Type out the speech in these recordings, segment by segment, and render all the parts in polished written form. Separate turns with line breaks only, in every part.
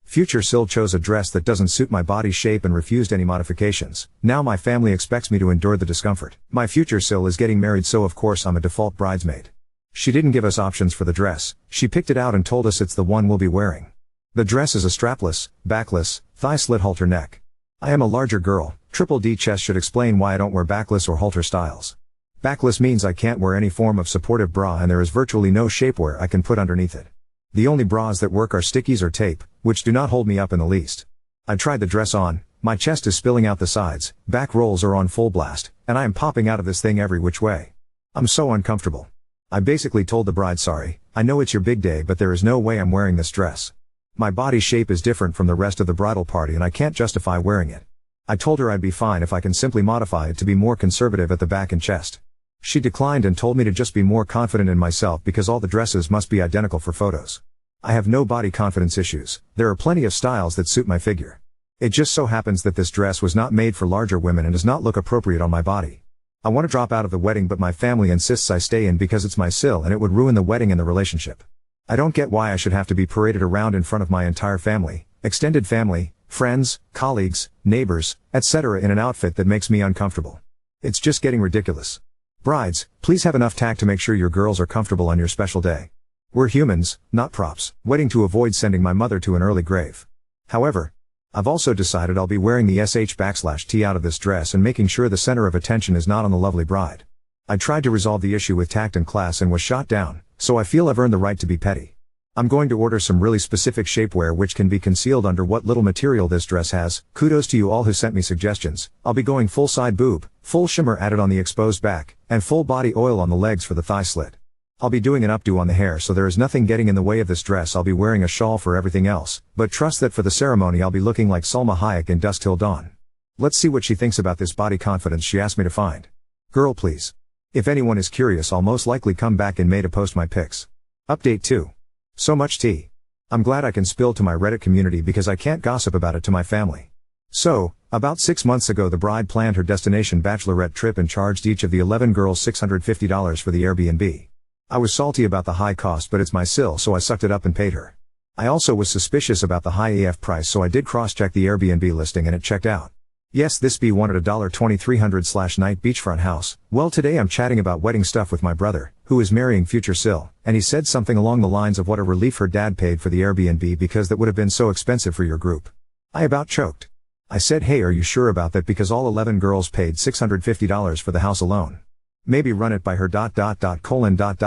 Future Sil chose a dress that doesn't suit my body shape and refused any modifications. Now my family expects me to endure the discomfort. My future Sil is getting married, so of course I'm a default bridesmaid. She didn't give us options for the dress, she picked it out and told us it's the one we'll be wearing. The dress is a strapless, backless, thigh-slit halter neck. I am a larger girl, triple D chest should explain why I don't wear backless or halter styles. Backless means I can't wear any form of supportive bra and there is virtually no shapewear I can put underneath it. The only bras that work are stickies or tape, which do not hold me up in the least. I tried the dress on, my chest is spilling out the sides, back rolls are on full blast, and I am popping out of this thing every which way. I'm so uncomfortable. I basically told the bride, sorry, I know it's your big day but there is no way I'm wearing this dress. My body shape is different from the rest of the bridal party and I can't justify wearing it. I told her I'd be fine if I can simply modify it to be more conservative at the back and chest. She declined and told me to just be more confident in myself because all the dresses must be identical for photos. I have no body confidence issues, there are plenty of styles that suit my figure. It just so happens that this dress was not made for larger women and does not look appropriate on my body. I want to drop out of the wedding but my family insists I stay in because it's my Sil and it would ruin the wedding and the relationship. I don't get why I should have to be paraded around in front of my entire family, extended family, friends, colleagues, neighbors, etc. in an outfit that makes me uncomfortable. It's just getting ridiculous. Brides, please have enough tact to make sure your girls are comfortable on your special day. We're humans, not props, waiting to avoid sending my mother to an early grave. However, I've also decided I'll be wearing the sh/T out of this dress and making sure the center of attention is not on the lovely bride. I tried to resolve the issue with tact and class and was shot down, so I feel I've earned the right to be petty. I'm going to order some really specific shapewear which can be concealed under what little material this dress has. Kudos to you all who sent me suggestions. I'll be going full side boob, full shimmer added on the exposed back, and full body oil on the legs for the thigh slit. I'll be doing an updo on the hair so there is nothing getting in the way of this dress. I'll be wearing a shawl for everything else, but trust that for the ceremony I'll be looking like Salma Hayek in Dusk Till Dawn. Let's see what she thinks about this body confidence she asked me to find. Girl please. If anyone is curious I'll most likely come back in May to post my pics. Update 2. So much tea. I'm glad I can spill to my Reddit community because I can't gossip about it to my family. So, about 6 months ago the bride planned her destination bachelorette trip and charged each of the 11 girls $650 for the Airbnb. I was salty about the high cost but it's my Sil so I sucked it up and paid her. I also was suspicious about the high AF price so I did cross-check the Airbnb listing and it checked out. Yes, this B wanted a $2300/night beachfront house. Well, today I'm chatting about wedding stuff with my brother, who is marrying future Sil, and he said something along the lines of what a relief her dad paid for the Airbnb because that would have been so expensive for your group. I about choked. I said, hey, are you sure about that because all 11 girls paid $650 for the house alone. Maybe run it by her ...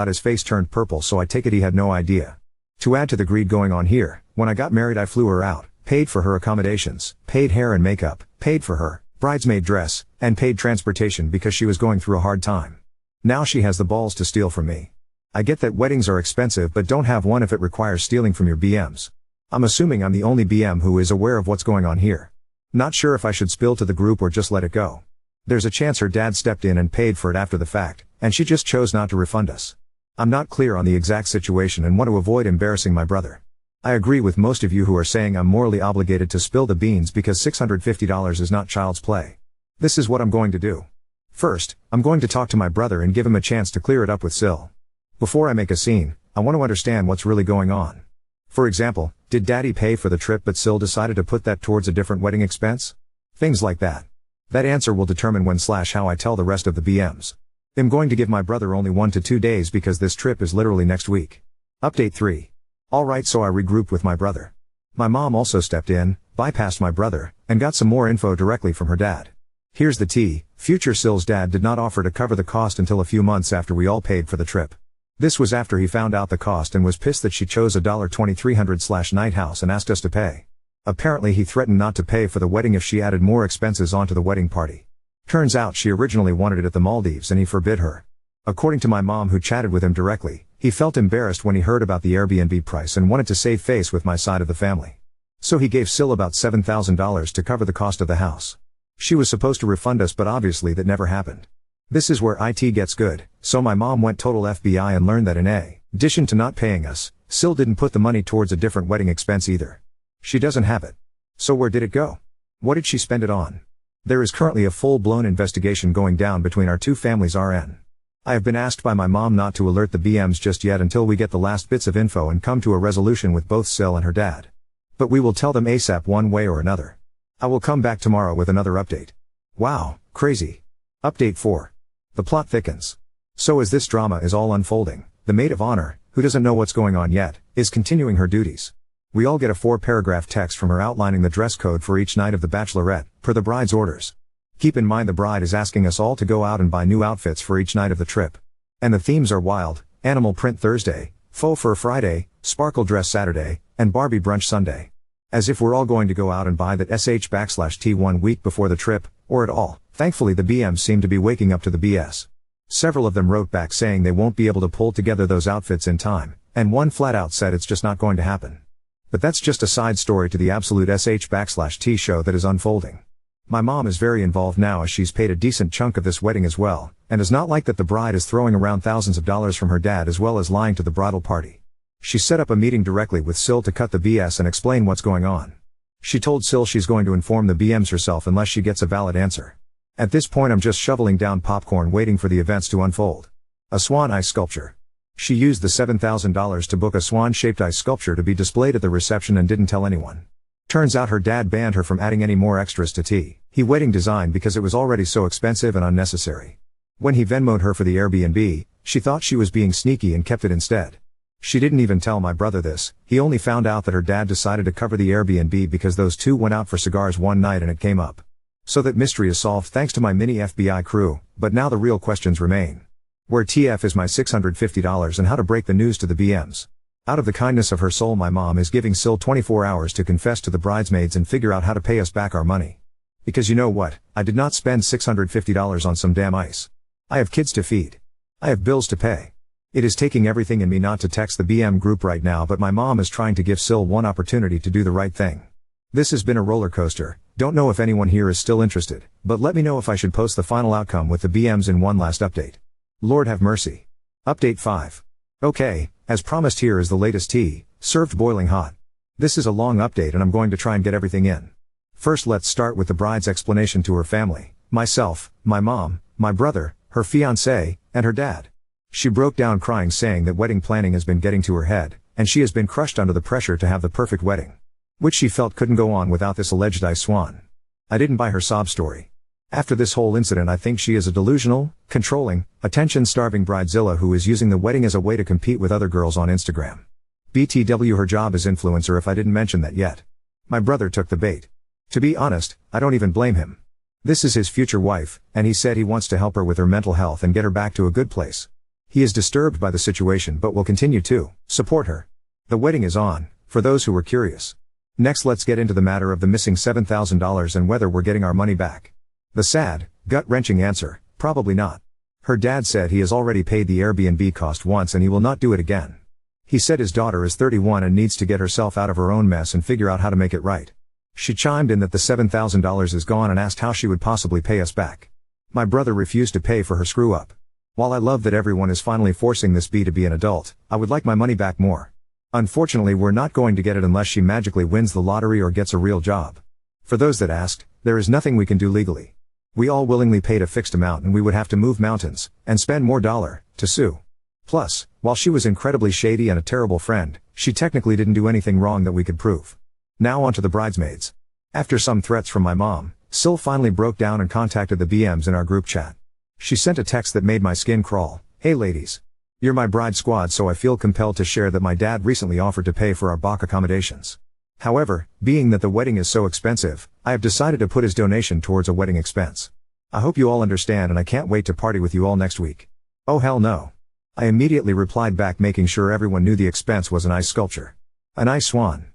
His face turned purple so I take it he had no idea. To add to the greed going on here, when I got married I flew her out, paid for her accommodations, paid hair and makeup, paid for her bridesmaid dress, and paid transportation because she was going through a hard time. Now she has the balls to steal from me. I get that weddings are expensive but don't have one if it requires stealing from your BMs. I'm assuming I'm the only BM who is aware of what's going on here. Not sure if I should spill to the group or just let it go. There's a chance her dad stepped in and paid for it after the fact, and she just chose not to refund us. I'm not clear on the exact situation and want to avoid embarrassing my brother. I agree with most of you who are saying I'm morally obligated to spill the beans because $650 is not child's play. This is what I'm going to do. First, I'm going to talk to my brother and give him a chance to clear it up with Sil. Before I make a scene, I want to understand what's really going on. For example, did daddy pay for the trip but Sil decided to put that towards a different wedding expense? Things like that. That answer will determine when/how I tell the rest of the BMs. I'm going to give my brother only 1 to 2 days because this trip is literally next week. Update 3. Alright, so I regrouped with my brother. My mom also stepped in, bypassed my brother, and got some more info directly from her dad. Here's the tea, future Sil's dad did not offer to cover the cost until a few months after we all paid for the trip. This was after he found out the cost and was pissed that she chose a $2300/night house and asked us to pay. Apparently he threatened not to pay for the wedding if she added more expenses onto the wedding party. Turns out she originally wanted it at the Maldives and he forbid her. According to my mom who chatted with him directly, he felt embarrassed when he heard about the Airbnb price and wanted to save face with my side of the family. So he gave Sil about $7,000 to cover the cost of the house. She was supposed to refund us but obviously that never happened. This is where IT gets good, so my mom went total FBI and learned that in addition to not paying us, Sil didn't put the money towards a different wedding expense either. She doesn't have it. So where did it go? What did she spend it on? There is currently a full-blown investigation going down between our two families RN. I have been asked by my mom not to alert the BMs just yet until we get the last bits of info and come to a resolution with both Sil and her dad. But we will tell them ASAP one way or another. I will come back tomorrow with another update. Wow, crazy. Update 4. The plot thickens. So as this drama is all unfolding, the maid of honor, who doesn't know what's going on yet, is continuing her duties. We all get a 4-paragraph text from her outlining the dress code for each night of the bachelorette, per the bride's orders. Keep in mind the bride is asking us all to go out and buy new outfits for each night of the trip. And the themes are wild: animal print Thursday, faux fur Friday, sparkle dress Saturday, and Barbie brunch Sunday. As if we're all going to go out and buy that sh/t 1 week before the trip, or at all. Thankfully the BMs seem to be waking up to the BS. Several of them wrote back saying they won't be able to pull together those outfits in time, and one flat out said it's just not going to happen. But that's just a side story to the absolute sh/t show that is unfolding. My mom is very involved now as she's paid a decent chunk of this wedding as well, and is not like that the bride is throwing around thousands of dollars from her dad as well as lying to the bridal party. She set up a meeting directly with Sil to cut the BS and explain what's going on. She told Sil she's going to inform the BMs herself unless she gets a valid answer. At this point I'm just shoveling down popcorn waiting for the events to unfold. A swan ice sculpture. She used the $7,000 to book a swan-shaped ice sculpture to be displayed at the reception and didn't tell anyone. Turns out her dad banned her from adding any more extras to T.He wedding design because it was already so expensive and unnecessary. When he Venmo'd her for the Airbnb, she thought she was being sneaky and kept it instead. She didn't even tell my brother this. He only found out that her dad decided to cover the Airbnb because those two went out for cigars one night and it came up. So that mystery is solved thanks to my mini FBI crew, but now the real questions remain. Where TF is my $650 and how to break the news to the BMs. Out of the kindness of her soul my mom is giving Sil 24 hours to confess to the bridesmaids and figure out how to pay us back our money. Because you know what, I did not spend $650 on some damn ice. I have kids to feed. I have bills to pay. It is taking everything in me not to text the BM group right now, but my mom is trying to give Sil one opportunity to do the right thing. This has been a roller coaster. Don't know if anyone here is still interested, but let me know if I should post the final outcome with the BMs in one last update. Lord have mercy. Update 5. Okay, as promised, here is the latest tea, served boiling hot. This is a long update and I'm going to try and get everything in. First let's start with the bride's explanation to her family, myself, my mom, my brother, her fiancé, and her dad. She broke down crying saying that wedding planning has been getting to her head, and she has been crushed under the pressure to have the perfect wedding. Which she felt couldn't go on without this alleged ice swan. I didn't buy her sob story. After this whole incident I think she is a delusional, controlling, attention-starving bridezilla who is using the wedding as a way to compete with other girls on Instagram. BTW, her job is influencer if I didn't mention that yet. My brother took the bait. To be honest, I don't even blame him. This is his future wife, and he said he wants to help her with her mental health and get her back to a good place. He is disturbed by the situation but will continue to support her. The wedding is on, for those who were curious. Next let's get into the matter of the missing $7,000 and whether we're getting our money back. The sad, gut-wrenching answer, probably not. Her dad said he has already paid the Airbnb cost once and he will not do it again. He said his daughter is 31 and needs to get herself out of her own mess and figure out how to make it right. She chimed in that the $7,000 is gone and asked how she would possibly pay us back. My brother refused to pay for her screw-up. While I love that everyone is finally forcing this B to be an adult, I would like my money back more. Unfortunately we're not going to get it unless she magically wins the lottery or gets a real job. For those that asked, there is nothing we can do legally. We all willingly paid a fixed amount and we would have to move mountains, and spend more dollar, to sue. Plus, while she was incredibly shady and a terrible friend, she technically didn't do anything wrong that we could prove. Now on to the bridesmaids. After some threats from my mom, Sil finally broke down and contacted the BMs in our group chat. She sent a text that made my skin crawl. Hey ladies. You're my bride squad, so I feel compelled to share that my dad recently offered to pay for our Bach accommodations. However, being that the wedding is so expensive, I have decided to put his donation towards a wedding expense. I hope you all understand and I can't wait to party with you all next week. Oh hell no. I immediately replied back making sure everyone knew the expense was an ice sculpture. An ice swan.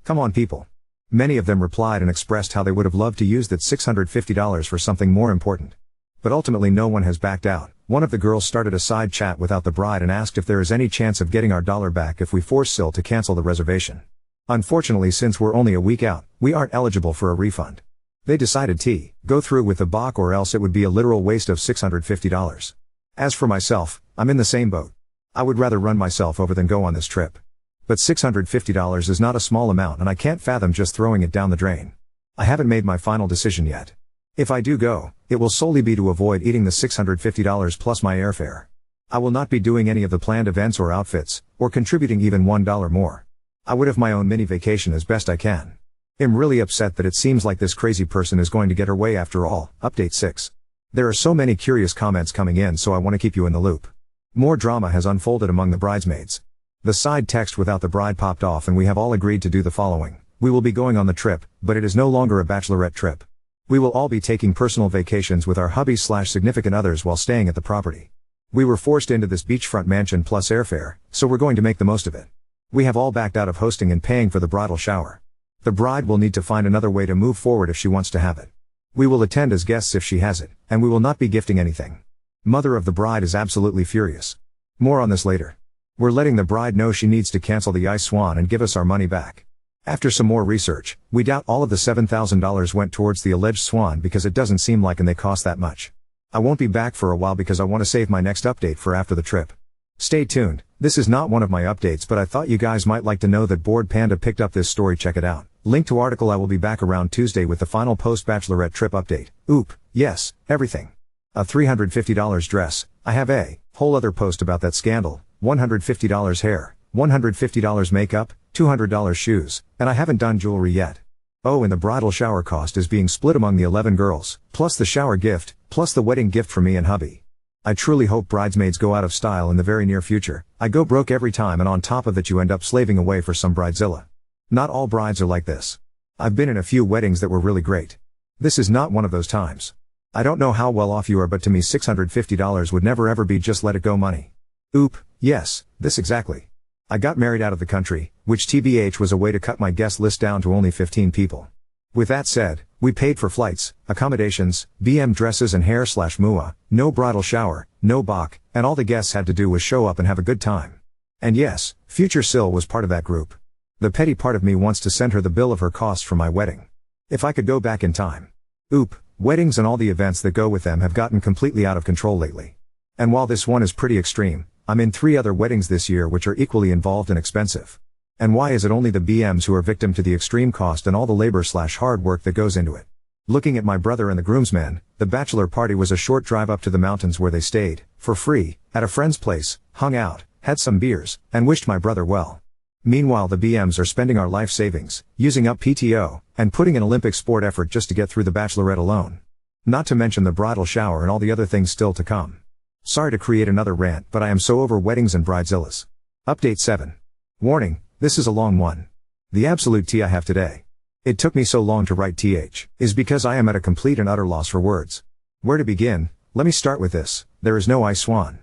Come on people. Many of them replied and expressed how they would have loved to use that $650 for something more important. But ultimately no one has backed out. One of the girls started a side chat without the bride and asked if there is any chance of getting our dollar back if we force Sil to cancel the reservation. Unfortunately, since we're only a week out, we aren't eligible for a refund. They decided to go through with the Bach or else it would be a literal waste of $650. As for myself, I'm in the same boat. I would rather run myself over than go on this trip. But $650 is not a small amount and I can't fathom just throwing it down the drain. I haven't made my final decision yet. If I do go, it will solely be to avoid eating the $650 plus my airfare. I will not be doing any of the planned events or outfits, or contributing even $1 more. I would have my own mini vacation as best I can. I'm really upset that it seems like this crazy person is going to get her way after all. Update 6. There are so many curious comments coming in, so I want to keep you in the loop. More drama has unfolded among the bridesmaids. The side text without the bride popped off and we have all agreed to do the following. We will be going on the trip, but it is no longer a bachelorette trip. We will all be taking personal vacations with our hubbies/significant others while staying at the property. We were forced into this beachfront mansion plus airfare, so we're going to make the most of it. We have all backed out of hosting and paying for the bridal shower. The bride will need to find another way to move forward if she wants to have it. We will attend as guests if she has it, and we will not be gifting anything. Mother of the bride is absolutely furious. More on this later. We're letting the bride know she needs to cancel the ice swan and give us our money back. After some more research, we doubt all of the $7,000 went towards the alleged swan because it doesn't seem like they cost that much. I won't be back for a while because I want to save my next update for after the trip. Stay tuned. This is not one of my updates, but I thought you guys might like to know that Bored Panda picked up this story. Check it out. Link to article. I will be back around Tuesday with the final post-bachelorette trip update. Oop, yes, everything. A $350 dress. I have a whole other post about that scandal. $150 hair, $150 makeup, $200 shoes, and I haven't done jewelry yet. Oh, and the bridal shower cost is being split among the 11 girls, plus the shower gift, plus the wedding gift for me and hubby. I truly hope bridesmaids go out of style in the very near future. I go broke every time, and on top of it you end up slaving away for some bridezilla. Not all brides are like this. I've been in a few weddings that were really great. This is not one of those times. I don't know how well off you are, but to me $650 would never ever be just let it go money. Oop, yes, this exactly. I got married out of the country, which TBH was a way to cut my guest list down to only 15 people. With that said, we paid for flights, accommodations, BM dresses and hair/mua, no bridal shower, no bach, and all the guests had to do was show up and have a good time. And yes, future Sil was part of that group. The petty part of me wants to send her the bill of her costs for my wedding. If I could go back in time. Oop, weddings and all the events that go with them have gotten completely out of control lately. And while this one is pretty extreme, I'm in 3 other weddings this year which are equally involved and expensive. And why is it only the BMs who are victim to the extreme cost and all the labor/hard work that goes into it? Looking at my brother and the groomsmen, the bachelor party was a short drive up to the mountains where they stayed, for free, at a friend's place, hung out, had some beers, and wished my brother well. Meanwhile the BMs are spending our life savings, using up PTO, and putting in Olympic sport effort just to get through the bachelorette alone. Not to mention the bridal shower and all the other things still to come. Sorry to create another rant, but I am so over weddings and bridezillas. Update 7. Warning, this is a long one. The absolute tea I have today. It took me so long to write is because I am at a complete and utter loss for words. Where to begin? Let me start with this. There is no ice swan.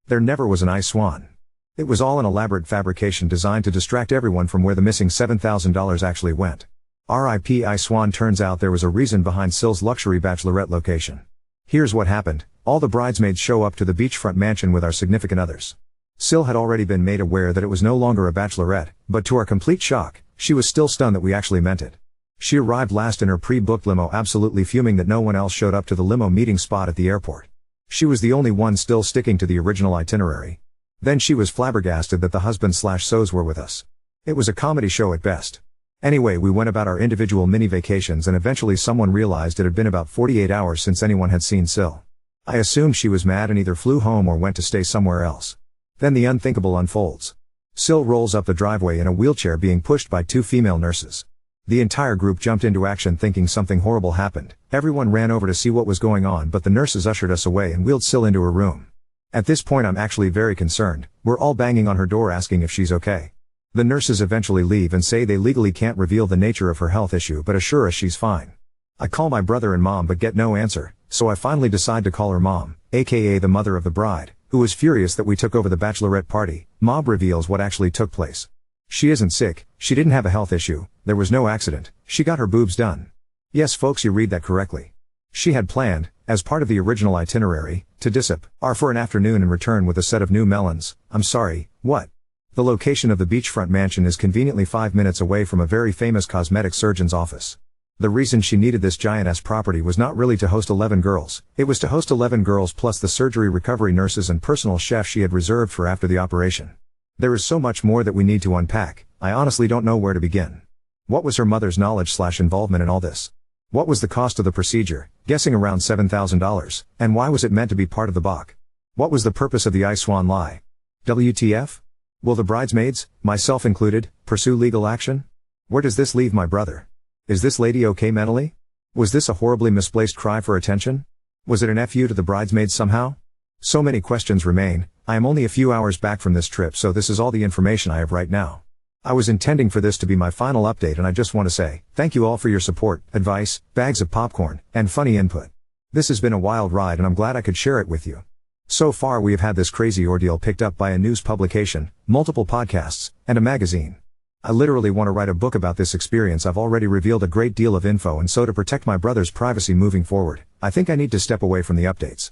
There never was an ice swan. It was all an elaborate fabrication designed to distract everyone from where the missing $7,000 actually went. RIP ice swan. Turns out there was a reason behind Sil's luxury bachelorette location. Here's what happened. All the bridesmaids show up to the beachfront mansion with our significant others. Sil had already been made aware that it was no longer a bachelorette, but to our complete shock, she was still stunned that we actually meant it. She arrived last in her pre-booked limo, absolutely fuming that no one else showed up to the limo meeting spot at the airport. She was the only one still sticking to the original itinerary. Then she was flabbergasted that the husband/sos were with us. It was a comedy show at best. Anyway, we went about our individual mini vacations and eventually someone realized it had been about 48 hours since anyone had seen Sil. I assumed she was mad and either flew home or went to stay somewhere else. Then the unthinkable unfolds. Sil rolls up the driveway in a wheelchair being pushed by 2 female nurses. The entire group jumped into action thinking something horrible happened. Everyone ran over to see what was going on, but the nurses ushered us away and wheeled Sil into her room. At this point I'm actually very concerned. We're all banging on her door asking if she's okay. The nurses eventually leave and say they legally can't reveal the nature of her health issue but assure us she's fine. I call my brother and mom but get no answer, so I finally decide to call her mom, aka the mother of the bride, who was furious that we took over the bachelorette party. Mom reveals what actually took place. She isn't sick, she didn't have a health issue, there was no accident, she got her boobs done. Yes folks, you read that correctly. She had planned, as part of the original itinerary, to Discomfort for an afternoon and return with a set of new melons. I'm sorry, what? The location of the beachfront mansion is conveniently 5 minutes away from a very famous cosmetic surgeon's office. The reason she needed this giant-ass property was not really to host 11 girls, it was to host 11 girls plus the surgery recovery nurses and personal chef she had reserved for after the operation. There is so much more that we need to unpack, I honestly don't know where to begin. What was her mother's knowledge/involvement in all this? What was the cost of the procedure, guessing around $7,000, and why was it meant to be part of the BOC? What was the purpose of the ice swan lie? WTF? Will the bridesmaids, myself included, pursue legal action? Where does this leave my brother? Is this lady okay mentally? Was this a horribly misplaced cry for attention? Was it an FU to the bridesmaids somehow? So many questions remain. I am only a few hours back from this trip, so this is all the information I have right now. I was intending for this to be my final update, and I just want to say, thank you all for your support, advice, bags of popcorn, and funny input. This has been a wild ride, and I'm glad I could share it with you. So far we have had this crazy ordeal picked up by a news publication, multiple podcasts, and a magazine. I literally want to write a book about this experience. I've already revealed a great deal of info, and so to protect my brother's privacy moving forward, I think I need to step away from the updates.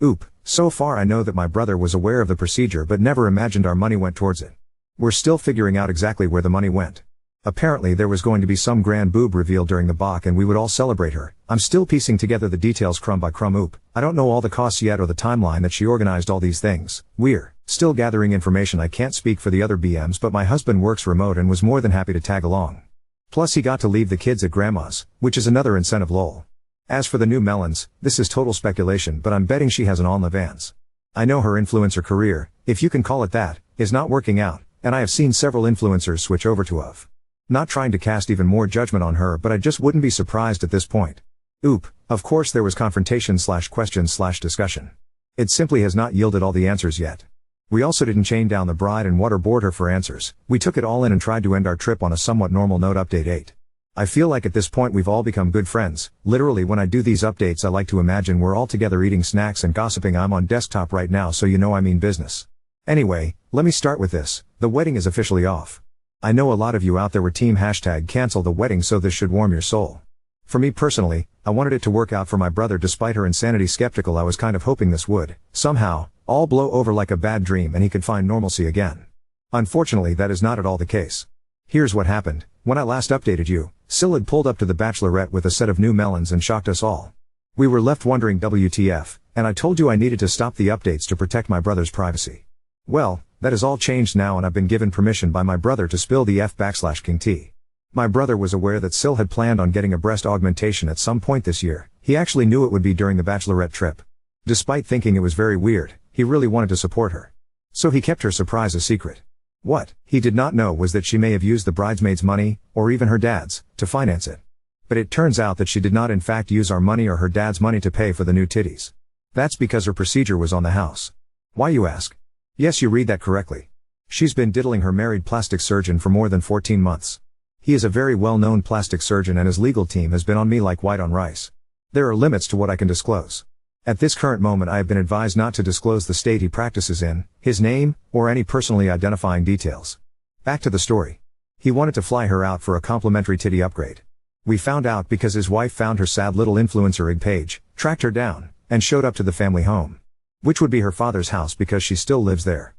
Oop, so far I know that my brother was aware of the procedure but never imagined our money went towards it. We're still figuring out exactly where the money went. Apparently there was going to be some grand boob reveal during the BOC and we would all celebrate her. I'm still piecing together the details crumb by crumb. Oop, I don't know all the costs yet or the timeline that she organized all these things. We're still gathering information. I can't speak for the other BMs, but my husband works remote and was more than happy to tag along. Plus he got to leave the kids at grandma's, which is another incentive. Lol. As for the new melons, this is total speculation, but I'm betting she has an OnlyFans. I know her influencer career, if you can call it that, is not working out, and I have seen several influencers switch over to UF. Not trying to cast even more judgment on her, but I just wouldn't be surprised at this point. Oop, of course there was confrontation/question/discussion. It simply has not yielded all the answers yet. We also didn't chain down the bride and waterboard her for answers. We took it all in and tried to end our trip on a somewhat normal note. Update 8. I feel like at this point we've all become good friends. Literally when I do these updates I like to imagine we're all together eating snacks and gossiping. I'm on desktop right now, so you know I mean business. Anyway, let me start with this. The wedding is officially off. I know a lot of you out there were team #cancel the wedding, so this should warm your soul. For me personally, I wanted it to work out for my brother despite her insanity. Skeptical, I was kind of hoping this would, somehow, all blow over like a bad dream and he could find normalcy again. Unfortunately that is not at all the case. Here's what happened. When I last updated you, Sil had pulled up to the bachelorette with a set of new melons and shocked us all. We were left wondering WTF, and I told you I needed to stop the updates to protect my brother's privacy. Well, that has all changed now, and I've been given permission by my brother to spill the F/King tea. My brother was aware that Sil had planned on getting a breast augmentation at some point this year. He actually knew it would be during the bachelorette trip. Despite thinking it was very weird, he really wanted to support her. So he kept her surprise a secret. What he did not know was that she may have used the bridesmaids' money, or even her dad's, to finance it. But it turns out that she did not in fact use our money or her dad's money to pay for the new titties. That's because her procedure was on the house. Why, you ask? Yes, you read that correctly. She's been diddling her married plastic surgeon for more than 14 months. He is a very well-known plastic surgeon and his legal team has been on me like white on rice. There are limits to what I can disclose. At this current moment I have been advised not to disclose the state he practices in, his name, or any personally identifying details. Back to the story. He wanted to fly her out for a complimentary titty upgrade. We found out because his wife found her sad little influencer page, tracked her down, and showed up to the family home. Which would be her father's house because she still lives there.